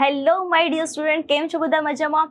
Hello my dear student, કેમ છો બધા? મજામાં?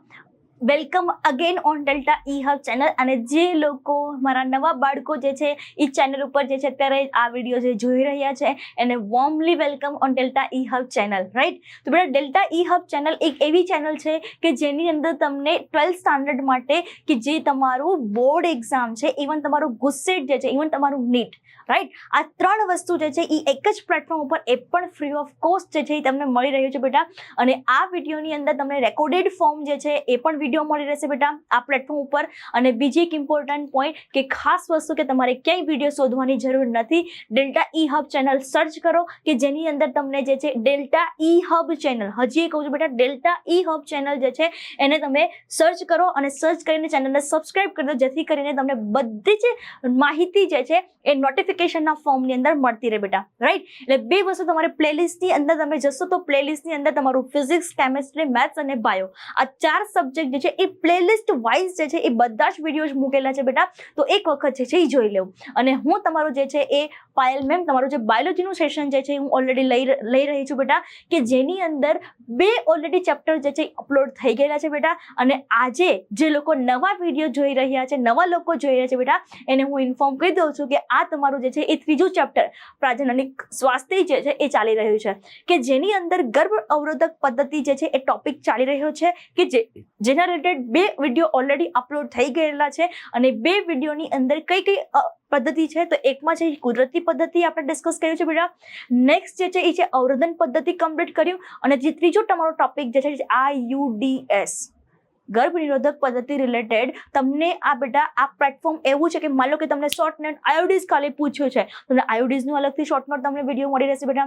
Welcome again on Delta E hub channel. અને જે લોકો મારા નવા બાળકો જે છે એ ચેનલ ઉપર જે છે અત્યારે આ વિડીયો જે જોઈ રહ્યા છે એને warmly welcome on Delta E hub channel, right? તો બેટા ડેલ્ટા ઈ હબ ચેનલ એક એવી ચેનલ છે કે જેની અંદર તમને 12th સ્ટાન્ડર્ડ માટે કે જે તમારું બોર્ડ એક્ઝામ છે, ઇવન તમારું ગુસ્સેટ જે છે, ઇવન તમારું નીટ, રાઈટ, આ ત્રણ વસ્તુ જે છે એ એક જ પ્લેટફોર્મ ઉપર એ પણ ફ્રી ઓફ કોસ્ટ જે છે એ તમને મળી રહ્યું છે બેટા. અને આ વિડીયોની અંદર તમને રેકોર્ડેડ ફોર્મ જે છે એ પણ વિડીયો મળી રહેશે બેટા આ પ્લેટફોર્મ ઉપર. અને બીજી એક ઇમ્પોર્ટન્ટ પોઈન્ટ કે ખાસ વસ્તુ કે તમારે ક્યાંય વિડીયો શોધવાની જરૂર નથી. Delta E hub channel search કરો કે જેની અંદર તમને જે છે ડેલ્ટા ઈ હબ ચેનલ, હજી કહું છું બેટા, ડેલ્ટા ઈ હબ ચેનલ જે છે એને તમે સર્ચ કરો અને સર્ચ કરીને ચેનલને સબસ્ક્રાઇબ કરી દો, જેથી કરીને તમને બધી જ માહિતી જે છે એ નોટિફિકેશનના ફોર્મની અંદર મળતી રહે બેટા, રાઈટ? એટલે બે વસ્તુ તમારે પ્લેલિસ્ટની અંદર તમે જશો તો પ્લેલિસ્ટની અંદર તમારું ફિઝિક્સ, કેમેસ્ટ્રી, મેથ્સ અને બાયો આ ચાર સબ્જેક્ટ જે છે એ પ્લેલિસ્ટ વાઇઝ જે છે એ બધા જ વિડીયોઝ મૂકેલા છે બેટા. તો એક વખત જે છે એ જોઈ લેવું. અને હું તમારું જે છે એ પાયલ મેમ તમારું જે બાયોલોજીનું સેશન જે છે હું ઓલરેડી લઈ રહી છું બેટા, કે જેની અંદર બે ઓલરેડી ચેપ્ટર જે છે અપલોડ થઈ ગયેલા છે બેટા. અને આજે જે લોકો નવા વિડીયો જોઈ રહ્યા છે, નવા લોકો જોઈ રહ્યા છે બેટા, એને હું ઇન્ફોર્મ કરી દઉં છું કે આ તમારું જે છે એ ત્રીજું ચેપ્ટર પ્રાજનનિક સ્વાસ્થ્ય જે છે એ ચાલી રહ્યું છે, કે જેની અંદર ગર્ભ અવરોધક પદ્ધતિ જે છે એ ટોપિક ચાલી રહ્યો છે, કે જેના રિલેટેડ બે વિડીયો ઓલરેડી અપલોડ થઈ ગયેલા છે. અને બે વિડીયોની અંદર કઈ કઈ પદ્ધતિ છે, તો એકમાં છે કુદરતી પદ્ધતિ આપણે ડિસ્કસ કર્યું છે બેટા. નેક્સ્ટ જે છે એ છે અવરોધન પદ્ધતિ કમ્પ્લીટ કર્યું. અને જે ત્રીજો તમારો ટોપિક જે છે IUDS ગર્ભ નિરોધક પદ્ધતિ રિલેટેડ તમને આ બેટા આ પ્લેટફોર્મ એવું છે કે માનો કે તમને શોર્ટ નોટ આયોડીઝ ખાલી પૂછ્યું છે, તમને આયોડીઝનું અલગથી શોર્ટ નોટ તમને વિડીયો મળી રહેશે બેટા.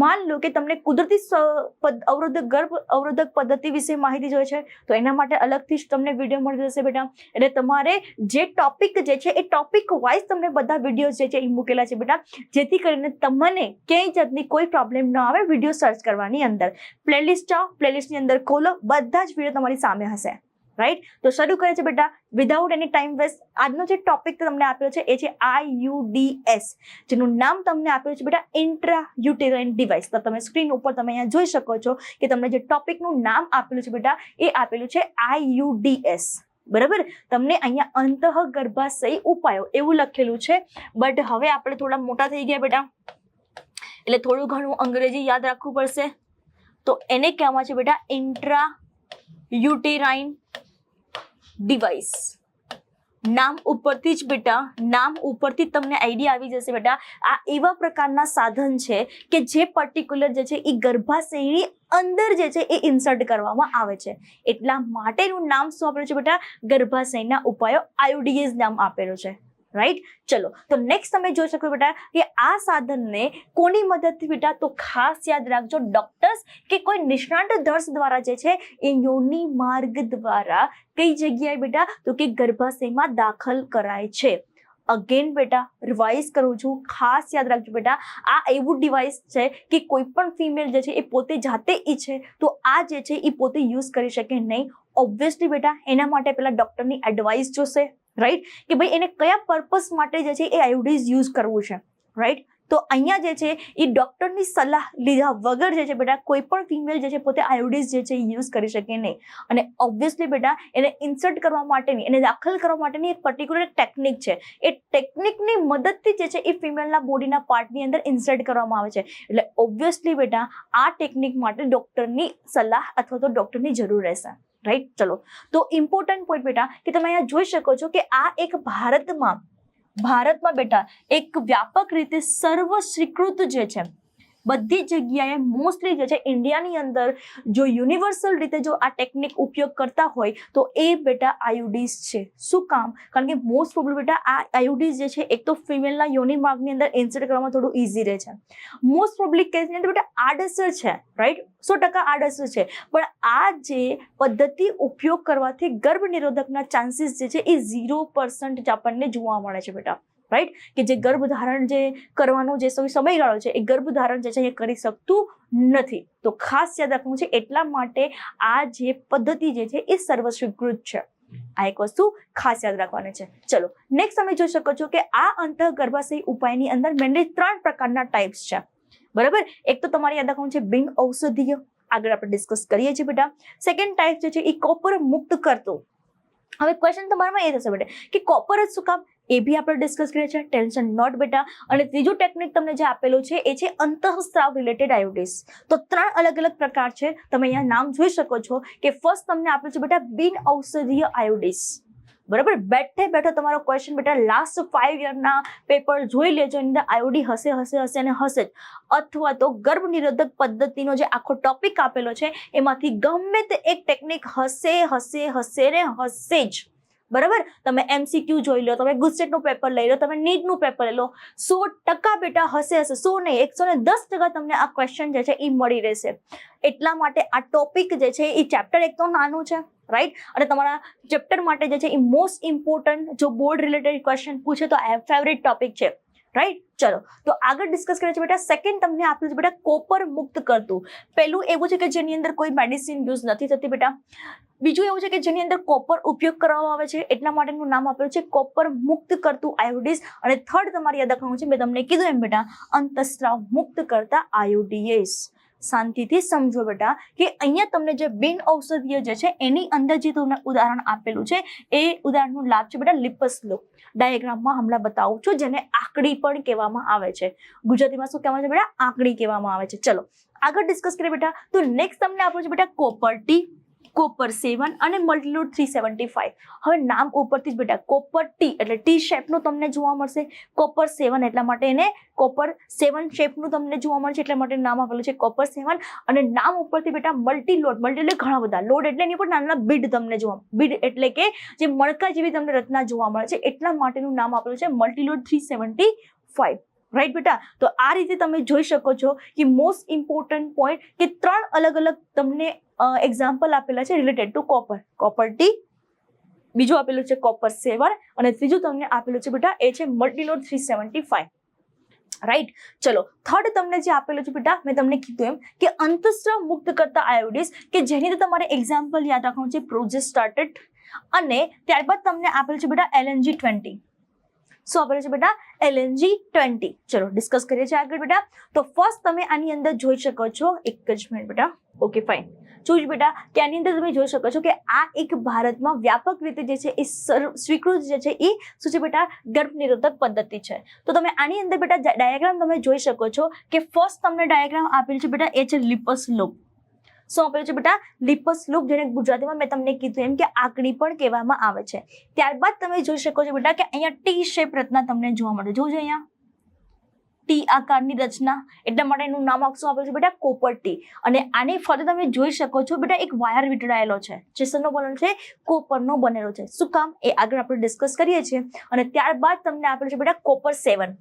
માન લો કે તમને કુદરતી ગર્ભ અવરોધક પદ્ધતિ વિશે માહિતી જોઈએ છે, તો એના માટે અલગથી જ તમને વિડીયો મળી રહેશે બેટા. એટલે તમારે જે ટોપિક જે છે એ ટોપિક વાઇઝ તમને બધા વિડીયો જે છે એ મૂકેલા છે બેટા, જેથી કરીને તમને ક્યાંય જાતની કોઈ પ્રોબ્લેમ ન આવે વિડીયો સર્ચ કરવાની અંદર. પ્લેલિસ્ટ જાઓ, પ્લેલિસ્ટની અંદર ખોલો, બધા જ વિડીયો તમારી સામે હશે, રાઈટ? તો શરૂ કરે છે બેટા વિધાઉટ એની ટાઈમ વેસ્ટ. આજનો જે ટોપિક તમને આપ્યો છે એ છે IUDS, જેનું નામ તમને આપ્યું છે બેટા ઇન્ટ્રાયુટેરાઇન ડિવાઇસ. તો તમે સ્ક્રીન ઉપર તમે અહીંયા જોઈ શકો છો કે તમને જે ટોપિકનું નામ આપેલું છે બેટા એ આપેલું છે IUDS, બરાબર? તમને અહીંયા અંતઃગર્ભાશય ઉપાયો એવું લખેલું છે. બટ હવે આપણે થોડા મોટા થઈ ગયા બેટા, એટલે થોડું ઘણું અંગ્રેજી યાદ રાખવું પડશે. તો એને કહેવામાં છે બેટા ઇન્ટ્રાયુટેરાઇન ડિવાઇસ. નામ ઉપરથી જ બેટા, નામ ઉપરથી તમને આઈડિયા આવી જશે બેટા, આ એવા પ્રકારના સાધન છે કે જે પર્ટિક્યુલર જે છે એ ગર્ભાશયની અંદર જે છે એ ઇન્સર્ટ કરવામાં આવે છે. એટલા માટેનું નામ શું આપેલું છે બેટા? ગર્ભાશયના ઉપાયો, IUDS નામ આપેલું છે, રાઈટ? ચલો, તો નેક્સ્ટ તમે જોઈ શકો બેટા કે આ સાધનને કોની મદદથી બેટા, તો ખાસ યાદ રાખજો ડોક્ટર્સ કે કોઈ નિષ્ણાત નર્સ દ્વારા જે છે એ યોની માર્ગ દ્વારા કઈ જગ્યાએ બેટા, તો કે ગર્ભાશયમાં દાખલ કરાય છે. અગેન બેટા રિવાઇઝ કરું છું, ખાસ યાદ રાખજો બેટા, આ એવું ડિવાઇસ છે કે કોઈ પણ ફિમેલ જે છે એ પોતે જાતે ઈચ્છે તો આ જે છે એ પોતે યુઝ કરી શકે નહીં. ઓબ્વિયસલી બેટા એના માટે પહેલા ડોક્ટરની એડવાઇસ જોશે, રાઈટ? કે ભાઈ એને કયા પર્પસ માટે જે છે એ આયોડીઝ યુઝ કરવું છે, રાઈટ? તો અહીંયા જે છે એ ડોક્ટરની સલાહ લીધા વગર જે છે બેટા કોઈ પણ ફિમેલ જે છે પોતે આયોડીઝ જે છે એ યુઝ કરી શકે નહીં. અને ઓબ્વિયસલી બેટા એને ઇન્સર્ટ કરવા માટેની, એને દાખલ કરવા માટેની એક પર્ટિક્યુલર ટેકનિક છે. એ ટેકનિકની મદદથી જે છે એ ફિમેલના બોડીના પાર્ટની અંદર ઇન્સર્ટ કરવામાં આવે છે. એટલે ઓબ્વિયસલી બેટા આ ટેકનિક માટે ડોક્ટરની સલાહ અથવા તો ડોક્ટરની જરૂર રહેશે, રાઈટ? ચલો, તો ઇમ્પોર્ટન્ટ પોઈન્ટ બેટા કે તમે અહીંયા જોઈ શકો છો કે આ એક ભારતમાં બેટા એક વ્યાપક રીતે સર્વ સ્વીકૃત જે છે બધી જગ્યાએ મોસ્ટલી જે છે ઇન્ડિયાની અંદર જો યુનિવર્સલ રીતે જો આ ટેકનિક ઉપયોગ કરતા હોય તો એ બેટા આયુડીઝ છે. શું કામ? કારણ કે મોસ્ટ પ્રોબ્લેમ બેટા આ આયુડીઝ જે છે એક તો ફિમેલના યોની માર્ગની અંદર ઇન્સર્ટ કરવામાં થોડું ઇઝી રહે છે. મોસ્ટ પ્રોબ્લેમ કેસની અંદર બેટા આડઅસર છે, રાઈટ? 100% આડઅસર છે. પણ આ જે પદ્ધતિ ઉપયોગ કરવાથી ગર્ભ નિરોધકના ચાન્સીસ જે છે એ 0% જ આપણને જોવા મળે છે બેટા, રાઈટ? કે જે ગર્ભધારણ જે કરવાનો જે સમયગાળો છે એ ગર્ભધારણ જે છે એ કરી શકતું નથી. તો ખાસ યાદ રાખવું છે. એટલા માટે આ જે પદ્ધતિ જે છે એ સર્વસ્વીકૃત છે. આ એક વસ્તુ ખાસ યાદ રાખવાની છે. ચલો નેક્સ્ટ તમે જોઈ શકો છો કે આ અંતઃગર્ભાશય ઉપાયની અંદર મેનલી 3 પ્રકારના ટાઈપ્સ છે, બરાબર? એક તો તમારે યાદ રાખવાનું છે બિન ઔષધીય, આગળ આપણે ડિસ્કસ કરીએ છીએ બેટા. સેકન્ડ ટાઈપ જે છે એ કોપર મુક્ત કરતો. હવે ક્વેશ્ચન તમારામાં એ થશે બેટા કે કોપર જ શું કામ, એ બી આપણે ડિસ્કસ કરીએ છીએ, ટેન્શન નોટ બેટા. અને ત્રીજું ટેકનિક તમને જે આપેલું છે એ છે અંતઃસ્ત્રાવ રિલેટેડ આયોડિસ. તો 3 અલગ અલગ પ્રકાર છે, તમે અહીંયા નામ જોઈ શકો છો કે ફર્સ્ટ તમને આપેલું છે બેટા બિન ઔષધીય આયોડિસ. બરાબર, બેઠો તમારો ક્વેશ્ચન બેટા લાસ્ટ 5 યરના પેપર જોઈ લેજો, એની અંદર આયોડી હશે અને હશે જ. અથવા તો ગર્ભ નિરોધક પદ્ધતિનો જે આખો ટોપિક આપેલો છે એમાંથી ગમે તે એક ટેકનિક હશે જ. બરાબર, તમે MCQ જોઈ લો, તમે ગુજસેટનું પેપર લઈ લો, તમે નીટનું પેપર લઈ લો, 100% બેટા હશે 100 નહીં 110% તમને આ ક્વેશ્ચન જે છે એ મળી રહેશે. એટલા માટે આ ટોપિક જે છે એ ચેપ્ટર એક તો નાનું છે, રાઈટ, અને તમારા ચેપ્ટર માટે જે છે એ મોસ્ટ ઇમ્પોર્ટન્ટ, જો બોર્ડ રિલેટેડ ક્વેશ્ચન પૂછે તો ફેવરેટ ટોપિક છે, રાઈટ. ચલો તો આગળ ડિસ્કસ કરીએ છીએ બેટા. સેકન્ડ તમને આપ્યું છે બેટા કોપર મુક્ત કરતું. પહેલું એવું છે કે જેની અંદર કોઈ મેડિસિન યુઝ નથી થતી બેટા. બીજું એવું છે કે જેની અંદર કોપર ઉપયોગ કરવામાં આવે છે, એટલા માટેનું નામ આપેલું છે કોપર મુક્ત કરતું આયોડિસ. અને થર્ડ તમારે યાદ રાખવાનું છે, મેં તમને કીધું એમ બેટા અંતઃસ્ત્રાવ મુક્ત કરતા આયોડિએસ. શાંતિથી સમજો બેટા કે અહીંયા તમને જે બિન ઔષધીય જે છે એની અંદર જે તમને ઉદાહરણ આપેલું છે એ ઉદાહરણનું લાભ છે બેટા લિપસ લોક. ડાયાગ્રામમાં હમણાં બતાવું છું, જેને આંકડી પણ કહેવામાં આવે છે. ગુજરાતીમાં શું કહેવામાં છે બેટા? આંકડી કહેવામાં આવે છે. ચલો આગળ ડિસ્કસ કરીએ બેટા. તો નેક્સ્ટ તમને આપ્યું છે બેટા કોપર ટી, કોપર 7 અને મલ્ટીલોડ 375. હવે નામ ઉપરથી જ બેટા કોપર ટી એટલે ટી શેપનું તમને જોવા મળશે, કોપર 7 એટલા માટે એને કોપર 7 શેપનું તમને જોવા મળશે, એટલા માટે નામ આપેલું છે કોપર 7. અને નામ ઉપરથી બેટા મલ્ટીલોડ, મલ્ટી એટલે ઘણા બધા, લોડ એટલે એની ઉપર નાના બીડ તમને જોવા, બીડ એટલે કે જે મણકા જેવી તમને રચના જોવા મળે છે, એટલા માટેનું નામ આપેલું છે મલ્ટીલોડ 375. રાઈટ બેટા. તો આ રીતે તમે જોઈ શકો છો કે મોસ્ટ ઇમ્પોર્ટન્ટ પોઈન્ટ કે 3 અલગ અલગ તમને એક્ઝામ્પલ આપેલા છે related to copper. Copper T, બીજું આપેલું છે કોપર 7 અને ત્રીજું તમને આપેલું છે બેટા એ છે મલ્ટીલોડ 375. રાઈટ. ચલો થર્ડ તમને જે આપેલું છે બેટા મેં તમને કીધું એમ કે અંતઃસ્ત્રાવ મુક્ત કરતા આયોડિસ કે જેની અંદર તમારે એક્ઝામ્પલ યાદ રાખવાનું છે પ્રોજેસ્ટાર્ટેડ. અને ત્યારબાદ તમને આપેલું છે બેટા LNG-20. શું આપેલું છે બેટા? LNG-20. ચલો ડિસ્કસ કરીએ છીએ આગળ બેટા. તો ફર્સ્ટ તમે આની અંદર જોઈ શકો છો, એક જ મિનિટ બેટા, ઓકે ફાઇન. જોઈ બેટા કે આની અંદર તમે જોઈ શકો છો કે આ એક ભારતમાં વ્યાપક રીતે જે છે એ સ્વીકૃત જે છે એ શું છે બેટા ગર્ભ નિરોધક પદ્ધતિ છે. તો તમે આની અંદર બેટા ડાયાગ્રામ તમે જોઈ શકો છો કે ફર્સ્ટ તમને ડાયાગ્રામ આપેલું છે બેટા એ છે લિપસ લૂપ. શું આપેલું છે બેટા? લિપસ લૂપ, જેને ગુજરાતીમાં મેં તમને કીધું એમ કે આંકડી પણ કહેવામાં આવે છે. ત્યારબાદ તમે જોઈ શકો છો બેટા કે અહીંયા ટી શેપ રચના તમને જોવા મળે. જોજો અહીંયા ટી આકારની રચના, એટલા માટે એનું નામ શું આપેલું છે બેટા? Copper T. અને આની ફરતે તમે જોઈ શકો છો બેટા એક વાયર વીંટળાયેલો છે, જે શેનો બનેલો છે? કોપરનો બનેલો છે. શું કામ એ આગળ આપણે ડિસ્કસ કરીએ છીએ. અને ત્યારબાદ તમને આપેલું છે બેટા કોપર 7.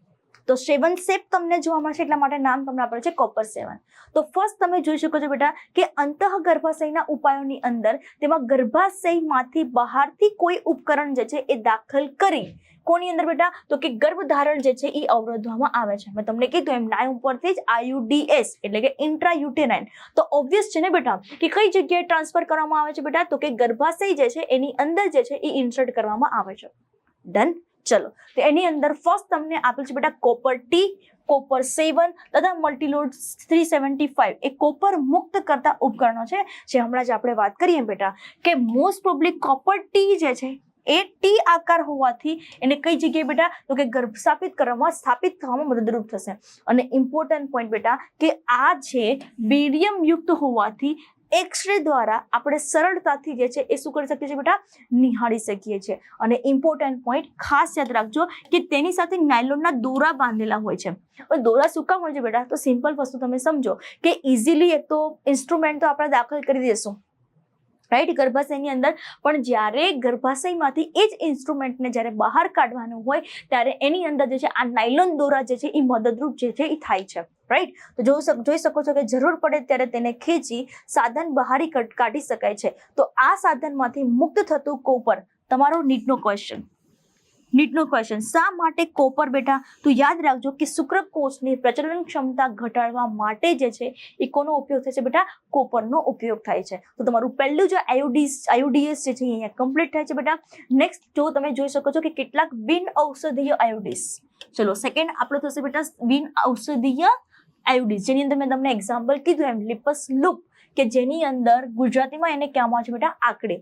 તો 7 શેપ તમને જોવા મળશે, એટલા માટે નામ તમને આપેલું છે કોપર 7. તો ફર્સ્ટ તમે જોઈ શકો છો બેટા કે અંતઃ ગર્ભાશયના ઉપાયોની અંદર તેમાં ગર્ભાશયમાંથી બહારથી કોઈ ઉપકરણ જે છે એ દાખલ કરી કોની અંદર બેટા? તો કે ગર્ભધારણ જે છે એ અવરોધવામાં આવે છે. મેં તમને કીધું એમ નામ ઉપરથી જ IUDS એટલે કે ઇન્ટ્રાયુટેરાઇન. તો ઓબ્વિયસ છે ને બેટા કે કઈ જગ્યાએ ટ્રાન્સફર કરવામાં આવે છે બેટા? તો કે ગર્ભાશય જે છે એની અંદર જે છે એ ઇન્સર્ટ કરવામાં આવે છે. ડન. ચલો તો એની અંદર ફર્સ્ટ તમને આપેલ છે બેટા કોપર ટી, કોપર 7 તથા મલ્ટીલોડ 375 એ કોપર મુક્ત કરતા ઉપકરણો છે, જે હમણાં જ આપણે વાત કરીએ બેટા કે મોસ્ટ પ્રોબેબલી કોપર ટી જે છે એ ટી આકાર હોવાથી એને કઈ જગ્યાએ બેટા? તો કે ગર્ભ સ્થાપિત થવામાં મદદરૂપ થશે. અને ઇમ્પોર્ટન્ટ પોઈન્ટ બેટા કે આ છે બેરિયમ યુક્ત હોવાથી એક્સરે દ્વારા આપણે સરળતાથી જે છે એ શું કરી શકીએ છીએ બેટા? નિહાળી શકીએ છીએ. અને ઇમ્પોર્ટન્ટ પોઈન્ટ ખાસ યાદ રાખજો કે તેની સાથે નાયલોનના દોરા બાંધેલા હોય છે. દોરા શું કામ હોય છે બેટા? તો સિમ્પલ વસ્તુ તમે સમજો કે ઇઝીલી એક તો ઇન્સ્ટ્રુમેન્ટ તો આપણે દાખલ કરી દઈશું, રાઈટ, ગર્ભાશયની અંદર, પણ જ્યારે ગર્ભાશયમાંથી એ જ ઇન્સ્ટ્રુમેન્ટને જ્યારે બહાર કાઢવાનું હોય ત્યારે એની અંદર જે છે આ નાયલોન દોરા જે છે એ મદદરૂપ જે છે એ થાય છે, રાઈટ. તો જોઈ શકો છો કે જરૂર પડે ત્યારે તેને ખેંચી સાધન બહાર કાઢી શકાય છે. તો આ સાધનમાંથી મુક્ત થતું કોપર, તમારો નીટનો ક્વેશ્ચન શા માટે કોપર બેટા? તો યાદ રાખજો કે શુક્રકોષની પ્રચલન ક્ષમતા ઘટાડવા માટે જે છે એ કોનો ઉપયોગ થાય છે બેટા? કોપરનો ઉપયોગ થાય છે. તો તમારું પહેલું જે આયોડિસ જે છે અહીંયા કમ્પ્લીટ થાય છે બેટા. નેક્સ્ટ જો તમે જોઈ શકો છો કે કેટલાક બિન ઔષધીય આયોડિસ. ચલો સેકન્ડ આપણો થશે બેટા બિન ઔષધીય આયોડિસ, જેની અંદર મેં તમને એક્ઝામ્પલ કીધું એમ લિપસ લૂપ કે જેની અંદર ગુજરાતીમાં એને કહેવામાં આવે છે બેટા આકડી.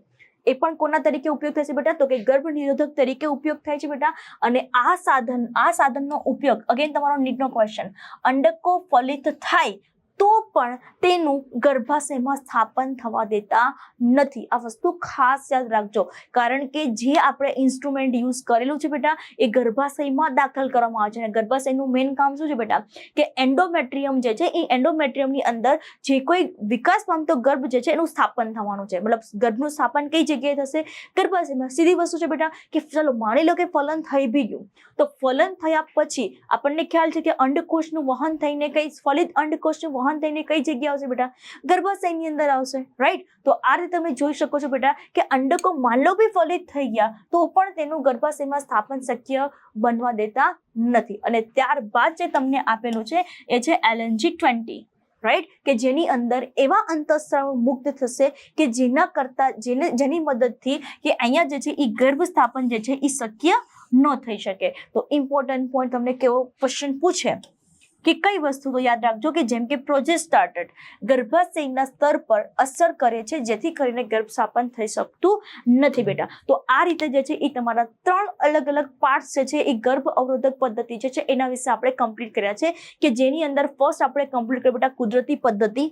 એ પણ કોના તરીકે ઉપયોગ થાય છે બેટા? તો કે ગર્ભ નિરોધક તરીકે ઉપયોગ થાય છે બેટા. અને આ સાધનનો ઉપયોગ અગેન તમારો નીટનો ક્વેશ્ચન, અંડકો ફલિત થાય તો પણ તેનું ગર્ભાશયમાં સ્થાપન થવા દેતા નથી. આ વસ્તુ ખાસ યાદ રાખજો, કારણ કે જે આપણે ઇન્સ્ટ્રુમેન્ટ યુઝ કરેલું છે બેટા એ ગર્ભાશયમાં દાખલ કરવામાં આવે છે. અને ગર્ભાશયનું મેઇન કામ શું છે બેટા? કે એન્ડોમેટ્રિયમ જે છે એ એન્ડોમેટ્રિયમની અંદર જે કોઈ વિકાસ પામતો ગર્ભ જે છે એનું સ્થાપન થવાનું છે. મતલબ ગર્ભનું સ્થાપન કઈ જગ્યાએ થશે? ગર્ભાશયમાં. સીધી વસ્તુ છે બેટા કે ચલો માની લો કે ફલન થઈ બી ગયું, તો ફલન થયા પછી આપણને ખ્યાલ છે કે અંડકોષનું વહન થઈને કઈ ફલિત અંડકોષનું વહન થઈને કઈ જગ્યા આવશે બેટા? ગર્ભાશયની અંદર આવશે. રાઈટ? તો આ રીતે તમે જોઈ શકો છો બેટા કે અંડકો માનલો બી ફલિત થઈ ગયા તો પણ તેનું ગર્ભાશયમાં સ્થાપન શક્ય બનવા દેતા નથી. અને ત્યારબાદ જે તમને આપેલું છે એ છે LNG-20. રાઈટ? કે જેની અંદર એવા અંતઃસ્રાવ મુક્ત થશે કે જેની મદદથી કે અહીંયા જે છે એ ગર્ભ સ્થાપન જે છે એ શક્ય ન થઈ શકે. તો ઇમ્પોર્ટન્ટ પોઈન્ટ તમને કેવો ક્વેશ્ચન પૂછે કે કઈ વસ્તુ તો યાદ રાખજો કે જેમ કે પ્રોજેસ્ટાર્ટેડ ગર્ભાશયના સ્તર પર અસર કરે છે જેથી કરીને ગર્ભ સ્થાપન થઈ શકતું નથી બેટા. તો આ રીતે જે છે એ તમારા 3 અલગ અલગ પાર્ટ્સ જે છે એ ગર્ભ અવરોધક પદ્ધતિ જે છે એના વિશે આપણે કમ્પ્લીટ કર્યા છે. કે જેની અંદર ફર્સ્ટ આપણે કમ્પ્લીટ કર્યું બેટા કુદરતી પદ્ધતિ,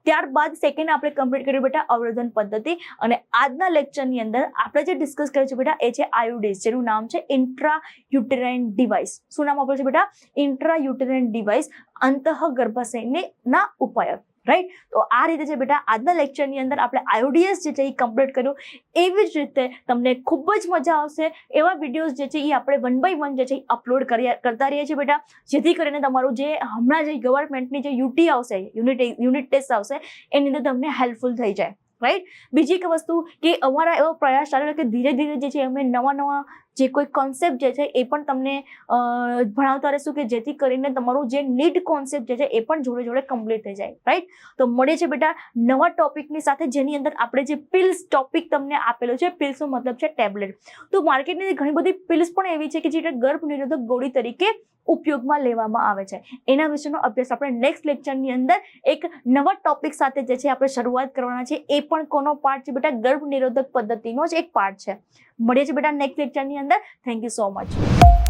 ત્યારબાદ સેકન્ડ આપણે કમ્પ્લીટ કર્યું બેટા અવરોધન પદ્ધતિ. અને આજના લેક્ચરની અંદર આપણે જે ડિસ્કસ કર્યું છે બેટા એ છે આયુડીઝ, જેનું નામ છે ઇન્ટ્રાયુટેરાઇન ડિવાઇસ. શું નામ આપ્યું છે બેટા? ઇન્ટ્રાયુટેરાઇન ડિવાઇસ, અંતઃ ગર્ભાશયના ઉપાયો. રાઈટ? તો આ રીતે છે બેટા આજના લેક્ચરની અંદર આપણે આયુડીએસ જે છે એ કમ્પ્લીટ કર્યું. એવી જ રીતે તમને ખૂબ જ મજા આવશે એવા વિડીયોઝ જે છે એ આપણે 1 by 1 જે છે અપલોડ કરતા રહીએ છીએ બેટા, જેથી કરીને તમારું જે હમણાં જે ગવર્મેન્ટની જે યુટી આવશે, યુનિટ ટેસ્ટ આવશે એની અંદર તમને હેલ્પફુલ થઈ જાય. રાઈટ? બીજી એક વસ્તુ કે અમારા એવો પ્રયાસ ચાલે કે ધીરે ધીરે જે છે અમે નવા જે કોઈ કોન્સેપ્ટ જે છે એ પણ તમને ભણાવતા રહીશું કે જેથી કરીને તમારું જે નીટ કોન્સેપ્ટ જે છે એ પણ જોડે જોડે કમ્પ્લીટ થઈ જાય. રાઈટ? તો મળે છે બેટા નવા ટોપિકની સાથે, જેની અંદર આપણે જે પિલ્સ ટોપિક તમને આપેલો છે, પિલ્સનો મતલબ છે ટેબ્લેટ. તો માર્કેટની ઘણી બધી પિલ્સ પણ એવી છે કે જે ગર્ભ નિરોધક ગોળી તરીકે ઉપયોગમાં લેવામાં આવે છે. એના વિશેનો અભ્યાસ આપણે નેક્સ્ટ લેક્ચરની અંદર એક નવા ટોપિક સાથે જે છે આપણે શરૂઆત કરવાના છે. એ પણ કોનો પાર્ટ છે બેટા? ગર્ભ નિરોધક પદ્ધતિનો જ એક પાર્ટ છે. મળીએ છીએ બેટા નેક્સ્ટ લેક્ચરની અંદર. Thank you so much.